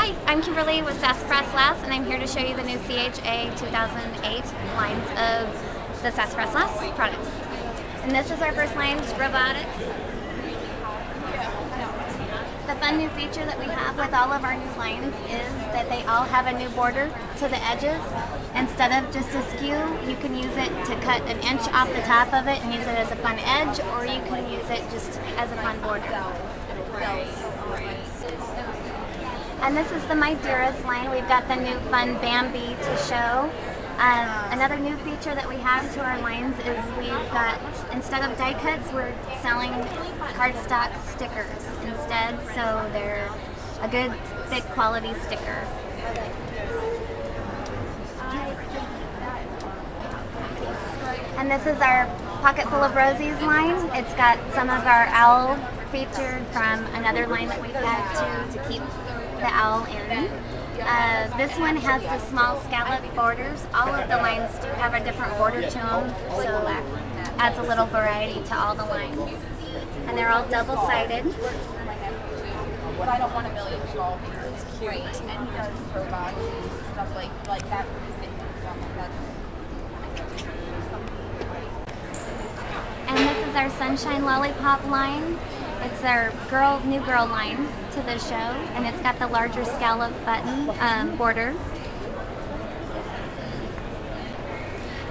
Hi, I'm Kimberly with Sassafras and I'm here to show you the new CHA 2008 lines of the Sassafras products. And this is our first line, Robotics. The fun new feature that we have with all of our new lines is that they all have a new border to the edges. Instead of just a skew, you can use it to cut an inch off the top of it and use it as a fun edge, or you can use it just as a fun border. And this is the My Dearest line. We've got the new fun Bambi to show. Another new feature that we have to our lines is we've got, instead of die cuts, we're selling cardstock stickers instead, so they're a good, thick quality sticker. And this is our Pocket Full of Rosies line. It's got some of our owl featured from another line that we've had to keep the owl in. This one has the small scallop borders. All of the lines do have a different border to them, so that adds a little variety to all the lines. And they're all double-sided. But I don't want a million small pieces. It's cute. And he does robots and stuff like that. And this is our Sunshine Lollipop line. It's our new girl line to the show, and it's got the larger scallop button border.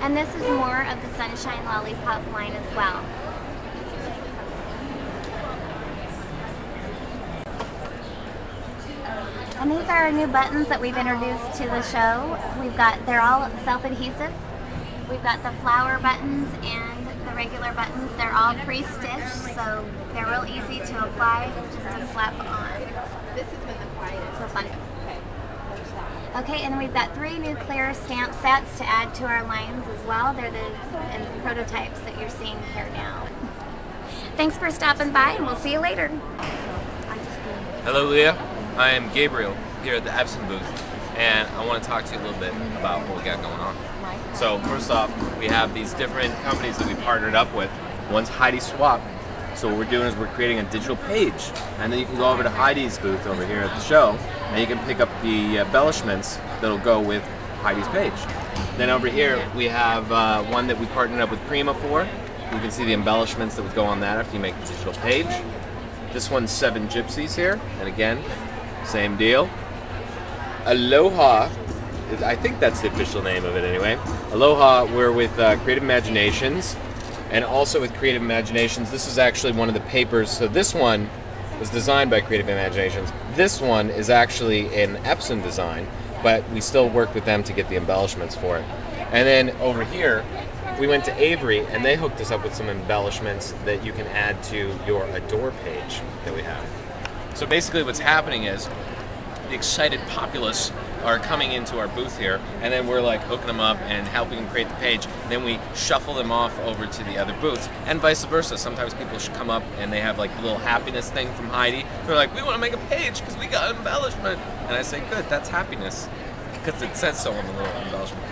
And this is more of the Sunshine Lollipop line as well. And these are our new buttons that we've introduced to the show. They're all self-adhesive. We've got the flower buttons and the regular buttons. They're all pre-stitched, so they're real easy to apply, just to slap on. This has been the quietest. So fun. Okay, and then we've got 3 new clear stamp sets to add to our lines as well. They're the prototypes that you're seeing here now. Thanks for stopping by, and we'll see you later. Hello, Leah. I am Gabriel here at the Epson booth, and I want to talk to you a little bit about what we got going on. So first off, we have these different companies that we partnered up with. One's Heidi Swap. So what we're doing is we're creating a digital page, and then you can go over to Heidi's booth over here at the show, and you can pick up the embellishments that'll go with Heidi's page. Then over here we have one that we partnered up with Prima for. You can see the embellishments that would go on that after you make the digital page. This one's 7 Gypsies here, and again, same deal. Aloha, I think that's the official name of it anyway. Aloha, we're with Creative Imaginations, and also with Creative Imaginations, this is actually one of the papers. So this one was designed by Creative Imaginations. This one is actually an Epson design, but we still work with them to get the embellishments for it. And then over here, we went to Avery, and they hooked us up with some embellishments that you can add to your Adore page that we have. So basically what's happening is the excited populace are coming into our booth here, and then we're like hooking them up and helping them create the page. Then we shuffle them off over to the other booths, and vice versa. Sometimes people should come up and they have like the little happiness thing from Heidi. They're like, we want to make a page because we got embellishment. And I say, good, that's happiness, because it says so on the little embellishment.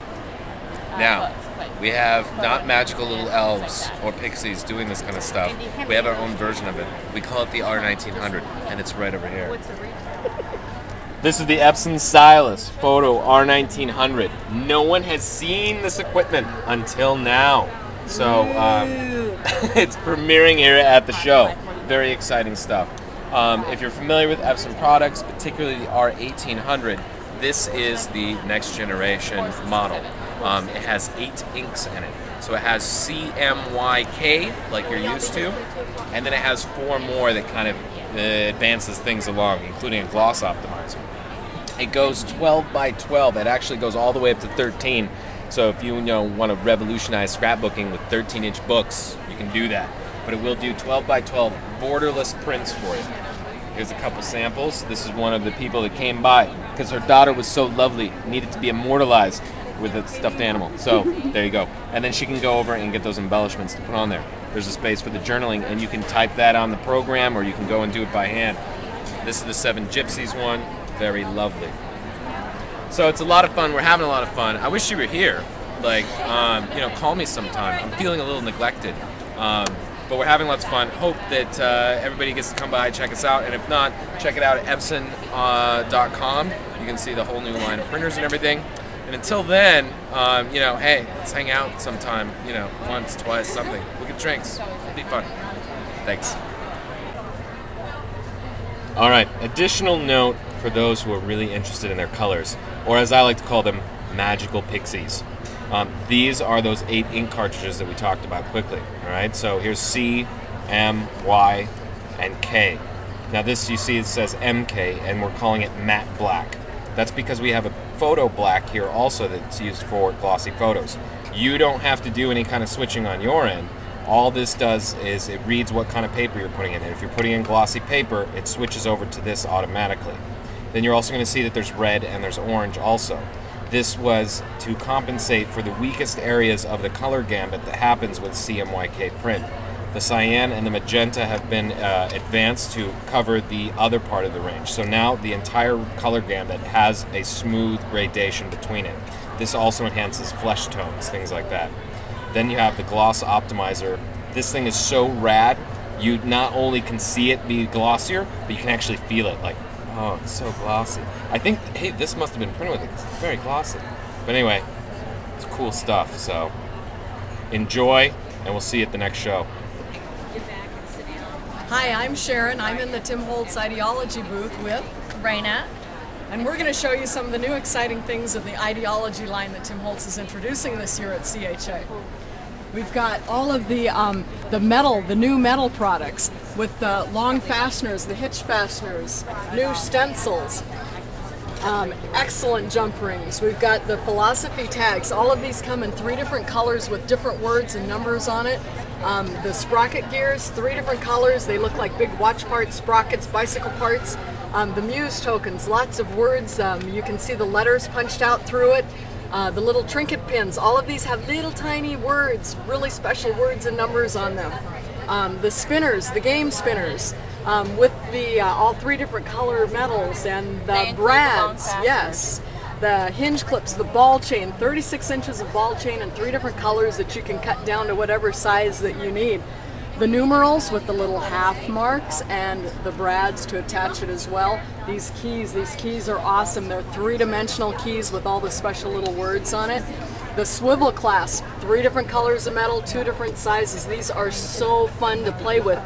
Now, we have not magical little elves or pixies doing this kind of stuff. We have our own version of it. We call it the R1900, and it's right over here. This is the Epson Stylus Photo R1900. No one has seen this equipment until now. So it's premiering here at the show. Very exciting stuff. If you're familiar with Epson products, particularly the R1800, this is the next generation model. It has 8 inks in it. So it has CMYK, like you're used to, and then it has 4 more that kind of advances things along, including a gloss optimizer. It goes 12 by 12. It actually goes all the way up to 13. So if you want to revolutionize scrapbooking with 13-inch books, you can do that. But it will do 12 by 12 borderless prints for you. Here's a couple samples. This is one of the people that came by because her daughter was so lovely, needed to be immortalized with a stuffed animal. So there you go. And then she can go over and get those embellishments to put on there. There's a space for the journaling, and you can type that on the program, or you can go and do it by hand. This is the 7 Gypsies one. Very lovely. So it's a lot of fun. We're having a lot of fun. I wish you were here. Like, call me sometime. I'm feeling a little neglected. but we're having lots of fun. Hope that everybody gets to come by, check us out, and if not, check it out at epson.com. You can see the whole new line of printers and everything. And until then, you know, hey, let's hang out sometime, you know, once, twice, something. We'll get drinks. It'll be fun. Thanks. All right, additional note for those who are really interested in their colors, or as I like to call them, magical pixies. These are those 8 ink cartridges that we talked about quickly. All right, so here's C, M, Y, and K. Now this, you see, it says MK, and we're calling it matte black. That's because we have a photo black here also that's used for glossy photos. You don't have to do any kind of switching on your end. All this does is it reads what kind of paper you're putting in. And if you're putting in glossy paper, it switches over to this automatically. Then you're also going to see that there's red and there's orange also. This was to compensate for the weakest areas of the color gambit that happens with CMYK print. The cyan and the magenta have been advanced to cover the other part of the range. So now the entire color gambit has a smooth gradation between it. This also enhances flesh tones, things like that. Then you have the gloss optimizer. This thing is so rad, you not only can see it be glossier, but you can actually feel it, like, oh, it's so glossy. I think, hey, this must have been printed with it because it's very glossy. But anyway, it's cool stuff, so enjoy, and we'll see you at the next show. Hi, I'm Sharon. I'm in the Tim Holtz Ideology booth with Raina. And we're going to show you some of the new exciting things of the Ideology line that Tim Holtz is introducing this year at CHA. We've got all of the new metal products with the long fasteners, the hitch fasteners, new stencils, excellent jump rings. We've got the philosophy tags. All of these come in 3 different colors with different words and numbers on it. The sprocket gears, 3 different colors. They look like big watch parts, sprockets, bicycle parts. The Muse tokens, lots of words. You can see the letters punched out through it. The little trinket pins, all of these have little tiny words, really special words and numbers on them. The spinners, the game spinners, with the all 3 different color metals and the brads, yes. The hinge clips, the ball chain, 36 inches of ball chain in 3 different colors that you can cut down to whatever size that you need. The numerals with the little half marks and the brads to attach it as well. These keys are awesome. They're 3-dimensional keys with all the special little words on it. The swivel clasp, 3 different colors of metal, 2 different sizes. These are so fun to play with.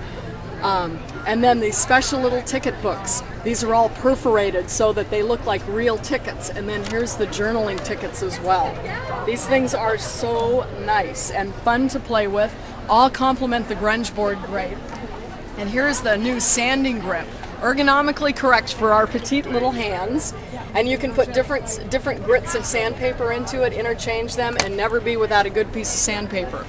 And then these special little ticket books. These are all perforated so that they look like real tickets. And then here's the journaling tickets as well. These things are so nice and fun to play with. All complement the grunge board great. And here's the new sanding grip, ergonomically correct for our petite little hands. And you can put different grits of sandpaper into it, interchange them, and never be without a good piece of sandpaper.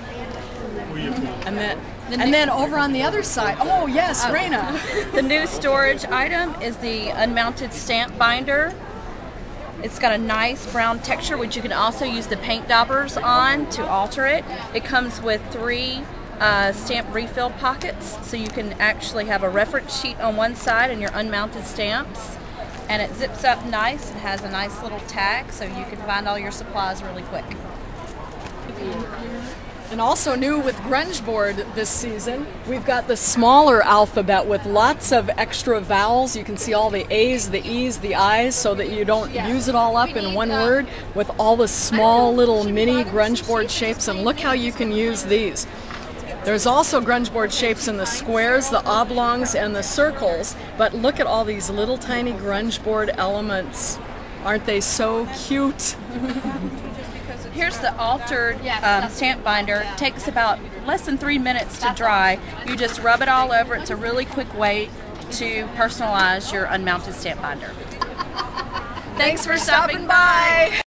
And then over on the other side, oh yes, Raina. The new storage item is the unmounted stamp binder. It's got a nice brown texture, which you can also use the paint daubers on to alter it. It comes with 3 stamp refill pockets, so you can actually have a reference sheet on one side and your unmounted stamps. And it zips up nice. It has a nice little tag, so you can find all your supplies really quick. And also new with Grunge Board this season, we've got the smaller alphabet with lots of extra vowels. You can see all the A's, the E's, the I's, so that you don't use it all up in one word, with all the small little mini Grunge Board shapes. And look how you can use these. There's also Grunge Board shapes in the squares, the oblongs, and the circles, but look at all these little tiny Grunge Board elements. Aren't they so cute? Here's the altered stamp binder. It takes about less than 3 minutes to dry. You just rub it all over. It's a really quick way to personalize your unmounted stamp binder. Thanks for stopping by.